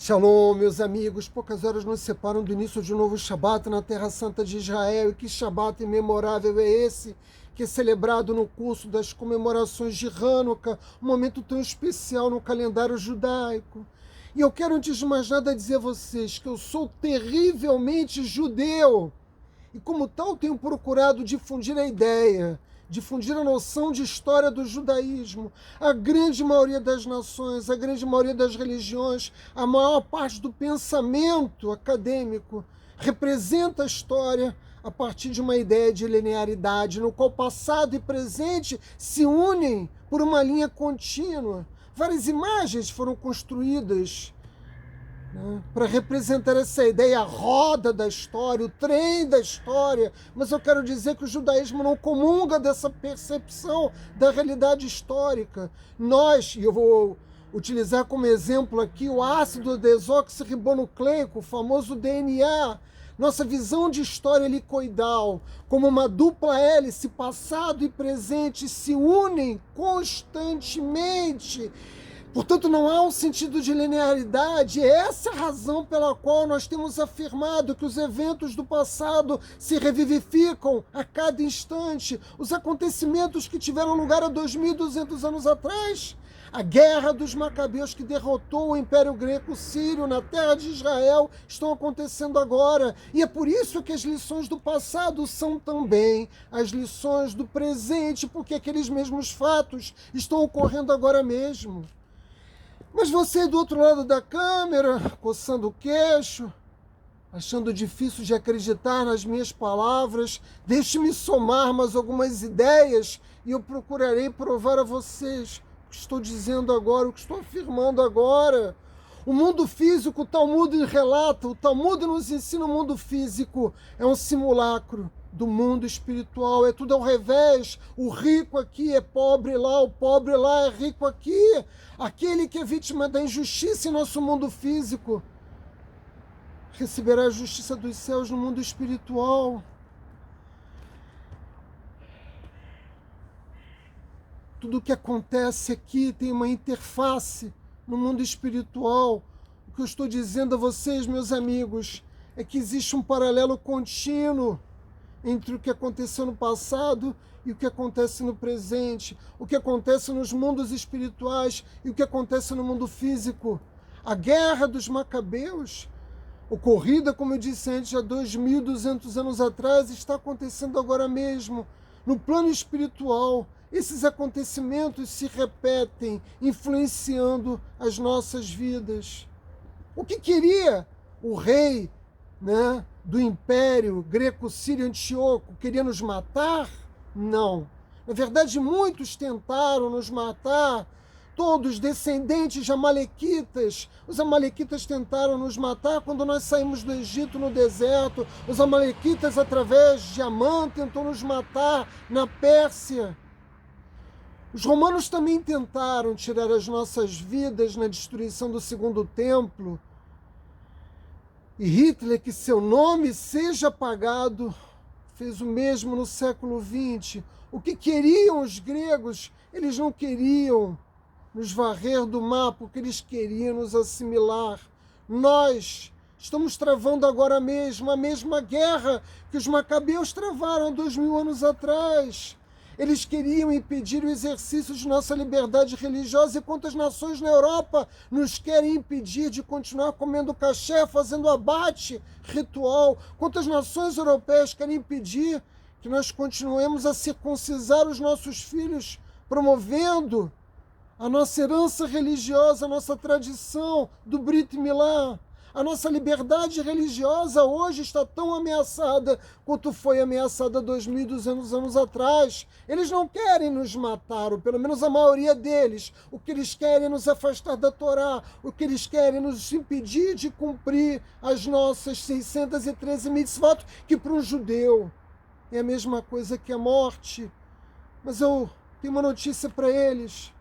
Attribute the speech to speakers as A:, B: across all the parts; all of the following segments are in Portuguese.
A: Shalom, meus amigos. Poucas horas nos separam do início de um novo Shabat na Terra Santa de Israel. E que Shabat memorável é esse, que é celebrado no curso das comemorações de Hanukkah, um momento tão especial no calendário judaico. E eu quero, antes de mais nada, dizer a vocês que eu sou terrivelmente judeu. E como tal, tenho procurado difundir a ideia, difundir a noção de história do judaísmo. A grande maioria das nações, a grande maioria das religiões, a maior parte do pensamento acadêmico representa a história a partir de uma ideia de linearidade, no qual passado e presente se unem por uma linha contínua. Várias imagens foram construídas para representar essa ideia, a roda da história, o trem da história, mas eu quero dizer que o judaísmo não comunga dessa percepção da realidade histórica. Nós, e eu vou utilizar como exemplo aqui o ácido desoxirribonucleico, o famoso DNA, nossa visão de história helicoidal, como uma dupla hélice, passado e presente, se unem constantemente. Portanto, não há um sentido de linearidade. Essa é a razão pela qual nós temos afirmado que os eventos do passado se revivificam a cada instante. Os acontecimentos que tiveram lugar há 2.200 anos atrás, a guerra dos Macabeus que derrotou o Império Greco-Sírio na terra de Israel, estão acontecendo agora. E é por isso que as lições do passado são também as lições do presente, porque aqueles mesmos fatos estão ocorrendo agora mesmo. Mas você do outro lado da câmera, coçando o queixo, achando difícil de acreditar nas minhas palavras, deixe-me somar mais algumas ideias e eu procurarei provar a vocês o que estou dizendo agora, o que estou afirmando agora. O mundo físico, o Talmud relata, o Talmud nos ensina o mundo físico, é um simulacro do mundo espiritual, é tudo ao revés. O rico aqui é pobre lá, o pobre lá é rico aqui. Aquele que é vítima da injustiça em nosso mundo físico receberá a justiça dos céus no mundo espiritual. Tudo o que acontece aqui tem uma interface no mundo espiritual. O que eu estou dizendo a vocês, meus amigos, é que existe um paralelo contínuo entre o que aconteceu no passado e o que acontece no presente, o que acontece nos mundos espirituais e o que acontece no mundo físico. A guerra dos Macabeus, ocorrida, como eu disse antes, há 2.200 anos atrás, está acontecendo agora mesmo. No plano espiritual, esses acontecimentos se repetem, influenciando as nossas vidas. O que queria o rei, do Império Greco-Sírio Antíoco? Queria nos matar? Não. Na verdade, muitos tentaram nos matar, todos descendentes de amalequitas. Os amalequitas tentaram nos matar quando nós saímos do Egito no deserto. Os amalequitas, através de Amã, tentou nos matar na Pérsia. Os romanos também tentaram tirar as nossas vidas na destruição do Segundo Templo. E Hitler, que seu nome seja apagado, fez o mesmo no século XX. O que queriam os gregos? Eles não queriam nos varrer do mapa, porque eles queriam nos assimilar. Nós estamos travando agora mesmo a mesma guerra que os Macabeus travaram 2.000 anos atrás. Eles queriam impedir o exercício de nossa liberdade religiosa, e quantas nações na Europa nos querem impedir de continuar comendo caché, fazendo abate ritual? Quantas nações europeias querem impedir que nós continuemos a circuncisar os nossos filhos, promovendo a nossa herança religiosa, a nossa tradição do Brit Milá? A nossa liberdade religiosa hoje está tão ameaçada quanto foi ameaçada 2.200 anos atrás. Eles não querem nos matar, ou pelo menos a maioria deles. O que eles querem é nos afastar da Torá. O que eles querem é nos impedir de cumprir as nossas 613 mitzvot, que para um judeu é a mesma coisa que a morte. Mas eu tenho uma notícia para eles.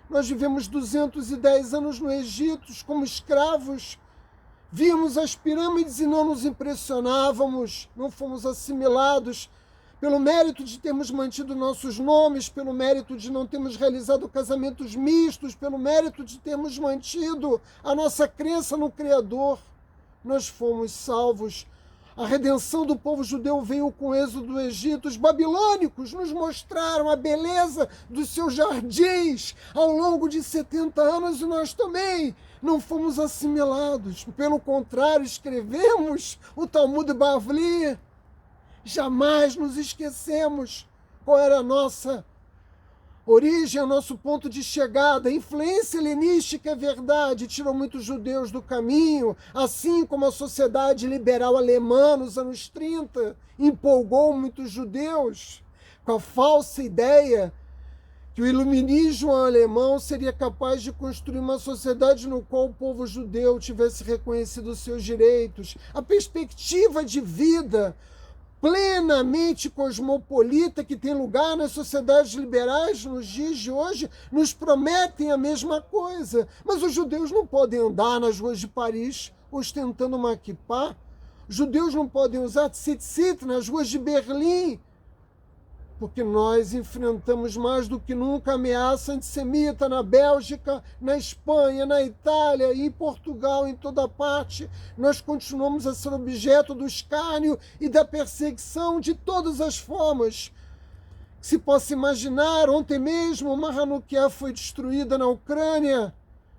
A: Nós vivemos 210 anos no Egito como escravos. Víamos as pirâmides e não nos impressionávamos, não fomos assimilados. pelo mérito de termos mantido nossos nomes, pelo mérito de não termos realizado casamentos mistos, pelo mérito de termos mantido a nossa crença no Criador, nós fomos salvos. A redenção do povo judeu veio com o êxodo do Egito. Os babilônicos nos mostraram a beleza dos seus jardins ao longo de 70 anos e nós também não fomos assimilados. Pelo contrário, escrevemos o Talmud Bavli. Jamais nos esquecemos qual era a nossa origem, o nosso ponto de chegada. A influência helenística, é verdade, tirou muitos judeus do caminho, assim como a sociedade liberal alemã nos anos 30 empolgou muitos judeus com a falsa ideia que o iluminismo alemão seria capaz de construir uma sociedade no qual o povo judeu tivesse reconhecido os seus direitos. A perspectiva de vida plenamente cosmopolita que tem lugar nas sociedades liberais nos dias de hoje nos prometem a mesma coisa. Mas os judeus não podem andar nas ruas de Paris ostentando uma kippá. Os judeus não podem usar tzitzit nas ruas de Berlim, porque nós enfrentamos mais do que nunca a ameaça antissemita na Bélgica, na Espanha, na Itália e em Portugal, em toda parte. Nós continuamos a ser objeto do escárnio e da perseguição de todas as formas que se possa imaginar. Ontem mesmo, uma Hanukkah foi destruída na Ucrânia.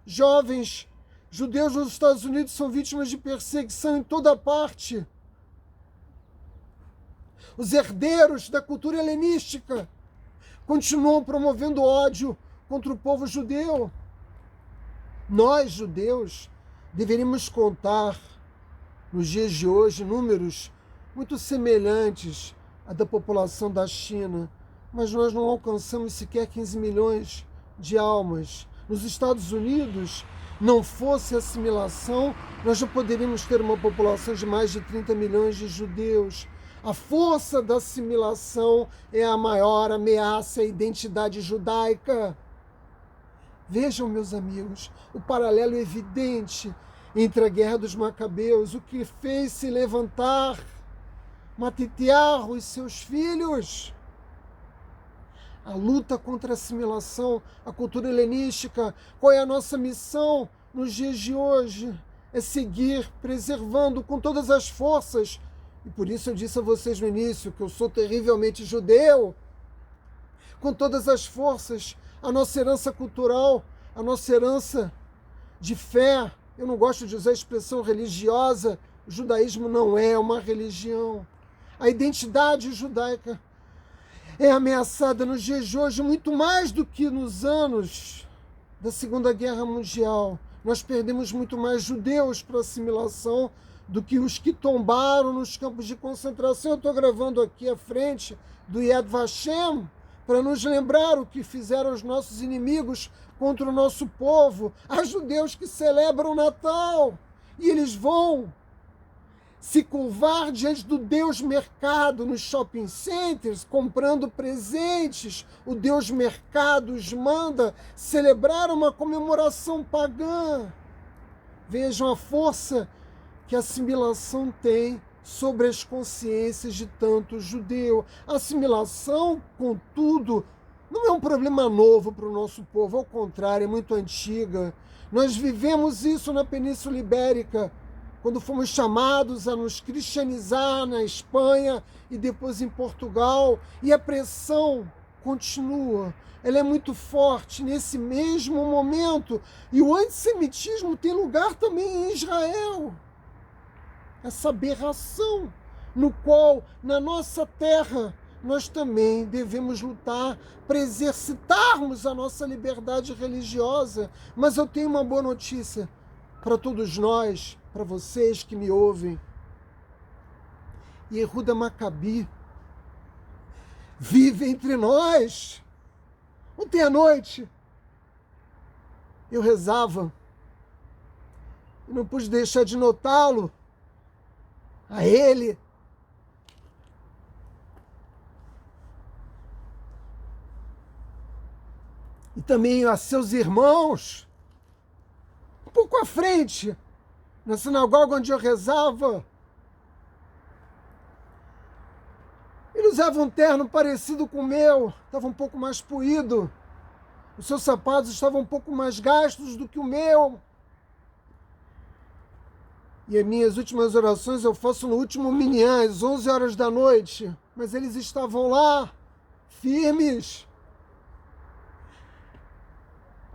A: Jovens judeus nos Estados Unidos são vítimas de perseguição em toda parte. Os herdeiros da cultura helenística continuam promovendo ódio contra o povo judeu. Nós, judeus, deveríamos contar, nos dias de hoje, números muito semelhantes à da população da China, mas nós não alcançamos sequer 15 milhões de almas. Nos Estados Unidos, não fosse a assimilação, nós já poderíamos ter uma população de mais de 30 milhões de judeus. A força da assimilação é a maior ameaça à identidade judaica. Vejam, meus amigos, o paralelo evidente entre a Guerra dos Macabeus, o que fez se levantar Matitiarro e seus filhos. A luta contra a assimilação, a cultura helenística. Qual é a nossa missão nos dias de hoje? É seguir preservando com todas as forças. E por isso eu disse a vocês no início que eu sou terrivelmente judeu. Com todas as forças, a nossa herança cultural, a nossa herança de fé. Eu não gosto de usar a expressão religiosa. O judaísmo não é uma religião. A identidade judaica é ameaçada nos dias de hoje muito mais do que nos anos da Segunda Guerra Mundial. Nós perdemos muito mais judeus para assimilação do que os que tombaram nos campos de concentração. Eu estou gravando aqui à frente do Yad Vashem para nos lembrar o que fizeram os nossos inimigos contra o nosso povo. Há judeus que celebram o Natal e eles vão se curvar diante do Deus Mercado nos shopping centers, comprando presentes. O Deus Mercado os manda celebrar uma comemoração pagã. Vejam a força que a assimilação tem sobre as consciências de tanto judeu. A assimilação, contudo, não é um problema novo para o nosso povo, ao contrário, é muito antiga. Nós vivemos isso na Península Ibérica, quando fomos chamados a nos cristianizar na Espanha e depois em Portugal, e a pressão continua. Ela é muito forte nesse mesmo momento. E o antissemitismo tem lugar também em Israel. Essa aberração no qual, na nossa terra, nós também devemos lutar para exercitarmos a nossa liberdade religiosa. Mas eu tenho uma boa notícia para todos nós, para vocês que me ouvem. Yehuda Maccabi vive entre nós. Ontem à noite eu rezava e não pude deixar de notá-lo, a ele, e também a seus irmãos, um pouco à frente, na sinagoga onde eu rezava. Eles usava um terno parecido com o meu, estava um pouco mais puído. Os seus sapatos estavam um pouco mais gastos do que o meu. E as minhas últimas orações eu faço no último minyan, às 11 horas da noite. Mas eles estavam lá, firmes,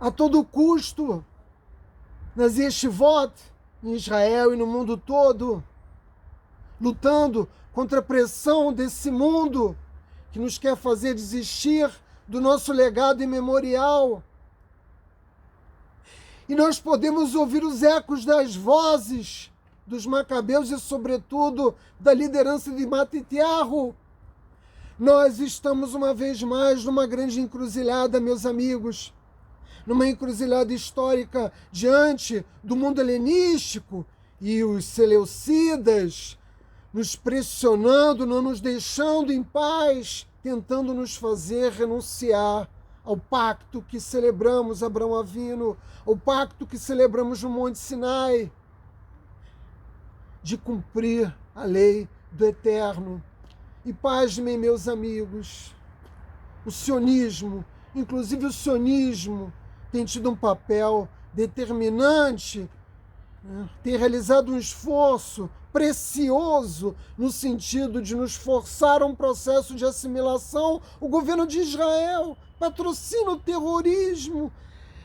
A: a todo custo, nas yeshivot, em Israel e no mundo todo, lutando contra a pressão desse mundo que nos quer fazer desistir do nosso legado imemorial. E nós podemos ouvir os ecos das vozes dos macabeus e, sobretudo, da liderança de Matitiahu. Nós estamos, uma vez mais, numa grande encruzilhada, meus amigos, numa encruzilhada histórica diante do mundo helenístico e os seleucidas nos pressionando, não nos deixando em paz, tentando nos fazer renunciar ao pacto que celebramos, Abraão Avino, ao pacto que celebramos no Monte Sinai, de cumprir a lei do Eterno. E pasmem, meus amigos, o sionismo, inclusive o sionismo, tem tido um papel determinante, né? Tem realizado um esforço precioso no sentido de nos forçar a um processo de assimilação. O governo de Israel patrocina o terrorismo,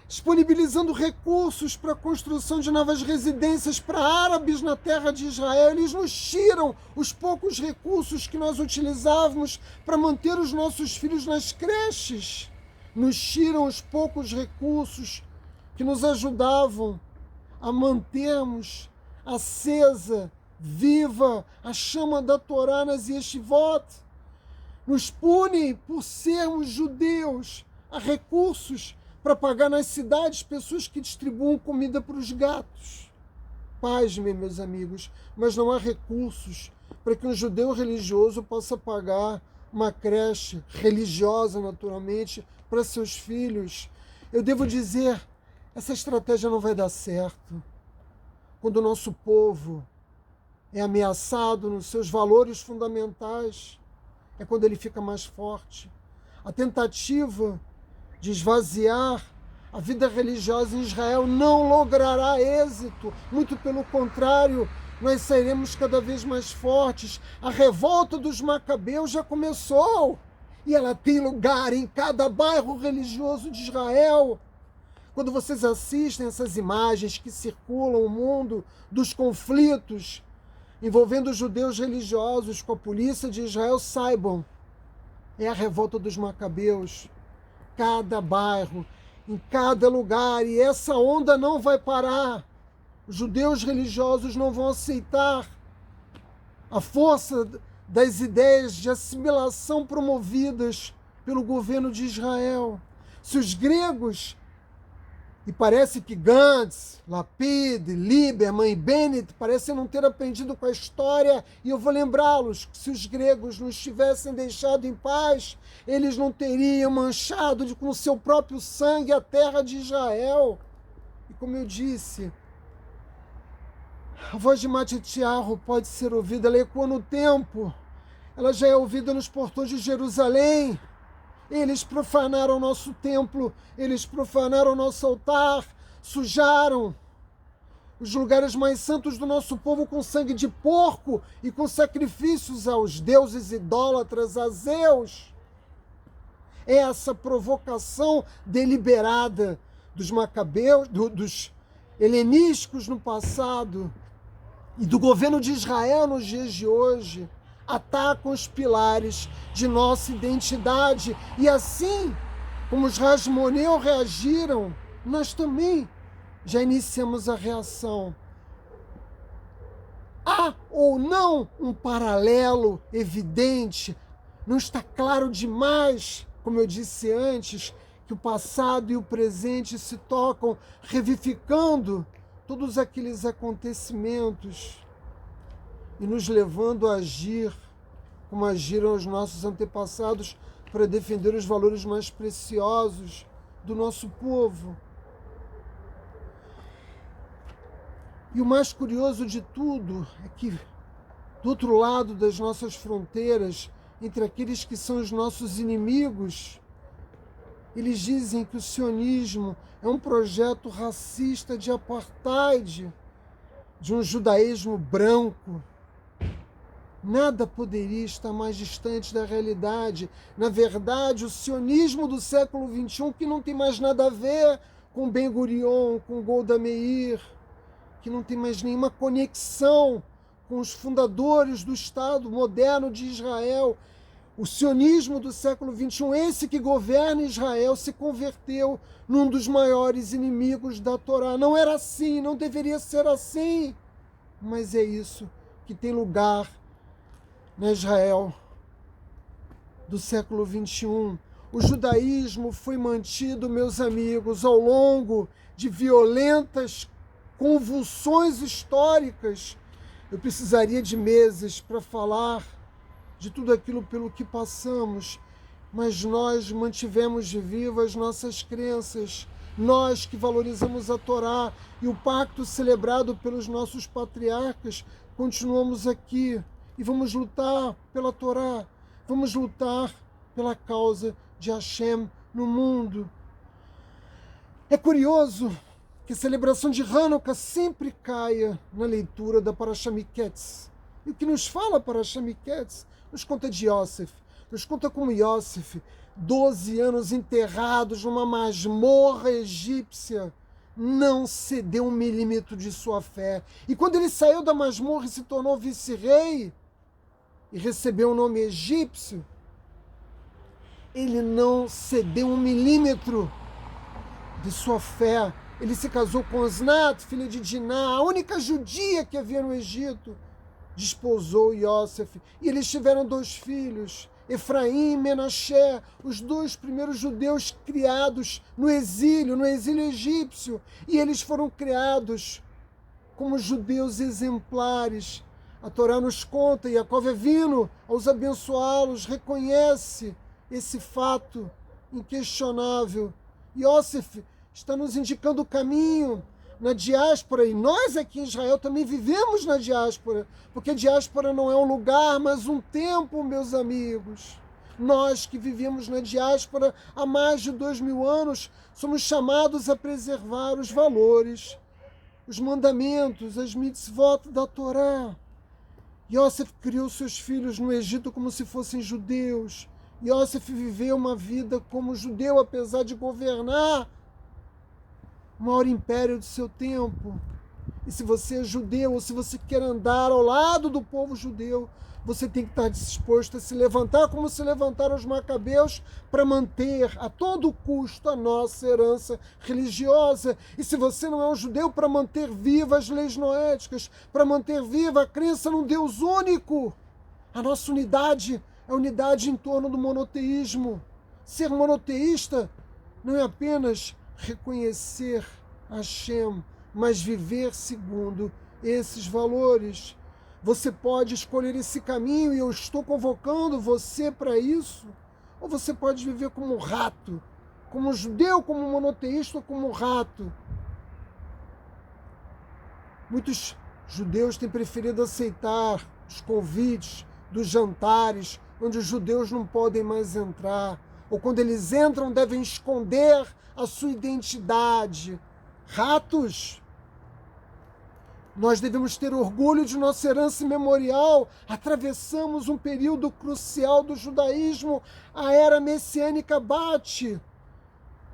A: disponibilizando recursos para a construção de novas residências para árabes na terra de Israel. Eles nos tiram os poucos recursos que nós utilizávamos para manter os nossos filhos nas creches. Nos tiram os poucos recursos que nos ajudavam a mantermos acesa, viva, a chama da Torá nas yeshivot. Nos punem por sermos judeus. Há recursos para pagar nas cidades pessoas que distribuam comida para os gatos. Pasmem, meus amigos, mas não há recursos para que um judeu religioso possa pagar uma creche religiosa, naturalmente, para seus filhos. Eu devo dizer, essa estratégia não vai dar certo. Quando o nosso povo é ameaçado nos seus valores fundamentais, é quando ele fica mais forte. A tentativa de esvaziar a vida religiosa em Israel não logrará êxito. Muito pelo contrário, nós sairemos cada vez mais fortes. A revolta dos macabeus já começou e ela tem lugar em cada bairro religioso de Israel. Quando vocês assistem essas imagens que circulam o mundo dos conflitos envolvendo os judeus religiosos com a polícia de Israel, saibam, é a revolta dos macabeus. Cada bairro, em cada lugar, e essa onda não vai parar. Os judeus religiosos não vão aceitar a força das ideias de assimilação promovidas pelo governo de Israel. Se os gregos, e parece que Gantz, Lapid, Lieberman e Bennett parecem não ter aprendido com a história, e eu vou lembrá-los que se os gregos nos tivessem deixado em paz, eles não teriam manchado com seu próprio sangue a terra de Israel. E como eu disse, a voz de Matitiahu pode ser ouvida, ela ecoa no tempo, ela já é ouvida nos portões de Jerusalém. Eles profanaram o nosso templo, eles profanaram o nosso altar, sujaram os lugares mais santos do nosso povo com sangue de porco e com sacrifícios aos deuses idólatras, a Zeus. Essa provocação deliberada dos macabeus, dos helenísticos no passado e do governo de Israel nos dias de hoje, atacam os pilares de nossa identidade. E assim como os Hasmoneu reagiram, nós também já iniciamos a reação. Há ou não um paralelo evidente? Não está claro demais, como eu disse antes, que o passado e o presente se tocam, revivificando todos aqueles acontecimentos e nos levando a agir como agiram os nossos antepassados para defender os valores mais preciosos do nosso povo. E o mais curioso de tudo é que, do outro lado das nossas fronteiras, entre aqueles que são os nossos inimigos. Eles dizem que o sionismo é um projeto racista de apartheid, de um judaísmo branco. Nada poderia estar mais distante da realidade. Na verdade, o sionismo do século XXI, que não tem mais nada a ver com Ben-Gurion, com Golda Meir, que não tem mais nenhuma conexão com os fundadores do Estado moderno de Israel. O sionismo do século XXI, esse que governa Israel, se converteu num dos maiores inimigos da Torá. Não era assim, não deveria ser assim, mas é isso que tem lugar na Israel do século XXI. O judaísmo foi mantido, meus amigos, ao longo de violentas convulsões históricas. Eu precisaria de meses para falar de tudo aquilo pelo que passamos, mas nós mantivemos vivas nossas crenças, nós que valorizamos a Torá e o pacto celebrado pelos nossos patriarcas, continuamos aqui e vamos lutar pela Torá, vamos lutar pela causa de Hashem no mundo. É curioso que a celebração de Hanukkah sempre caia na leitura da Parashá Miketz. E o que nos fala a Parashá Miketz? Nos conta de Yosef, nos conta como Yosef, 12 anos enterrados numa masmorra egípcia, não cedeu 1 milímetro de sua fé. E quando ele saiu da masmorra e se tornou vice-rei, e recebeu o nome egípcio, ele não cedeu 1 milímetro de sua fé. Ele se casou com Osnat, filha de Diná, a única judia que havia no Egito. Desposou Yosef, e eles tiveram 2 filhos, Efraim e Menaché, os 2 primeiros judeus criados no exílio egípcio, e eles foram criados como judeus exemplares. A Torá nos conta, e Jacó Avinu, ao os abençoá-los, reconhece esse fato inquestionável. Yosef está nos indicando o caminho na diáspora, e nós aqui em Israel também vivemos na diáspora, porque diáspora não é um lugar, mas um tempo, meus amigos. Nós que vivemos na diáspora há mais de 2000 anos, somos chamados a preservar os valores, os mandamentos, as mitzvot da Torá. Yosef criou seus filhos no Egito como se fossem judeus. Yosef viveu uma vida como judeu, apesar de governar o maior império do seu tempo. E se você é judeu, ou se você quer andar ao lado do povo judeu, você tem que estar disposto a se levantar como se levantaram os macabeus para manter a todo custo a nossa herança religiosa. E se você não é um judeu, para manter vivas as leis noéticas, para manter viva a crença num Deus único. A nossa unidade é a unidade em torno do monoteísmo. Ser monoteísta não é apenas reconhecer Hashem, mas viver segundo esses valores. Você pode escolher esse caminho e eu estou convocando você para isso. Ou você pode viver como um rato, como judeu, como monoteísta, ou como um rato. Muitos judeus têm preferido aceitar os convites dos jantares, onde os judeus não podem mais entrar, ou quando eles entram devem esconder a sua identidade. Ratos! Nós devemos ter orgulho de nossa herança memorial. Atravessamos um período crucial do judaísmo. A era messiânica bate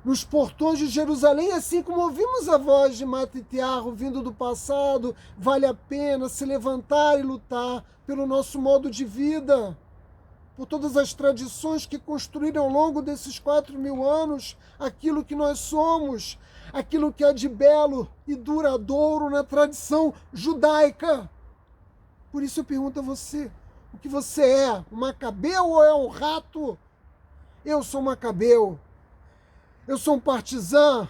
A: nos portões de Jerusalém, assim como ouvimos a voz de Matitiarro vindo do passado. Vale a pena se levantar e lutar pelo nosso modo de vida, por todas as tradições que construíram ao longo desses 4.000 anos aquilo que nós somos, aquilo que é de belo e duradouro na tradição judaica. Por isso eu pergunto a você, o que você é? Um macabeu ou é um rato? Eu sou um macabeu. Eu sou um partizan.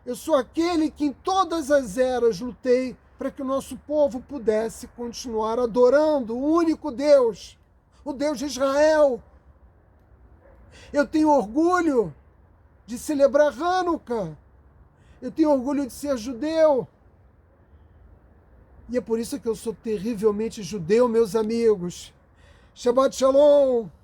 A: Eu sou aquele que em todas as eras lutei para que o nosso povo pudesse continuar adorando o único Deus, o Deus de Israel. Eu tenho orgulho de celebrar Hanukkah. Eu tenho orgulho de ser judeu. E é por isso que eu sou terrivelmente judeu, meus amigos. Shabbat Shalom.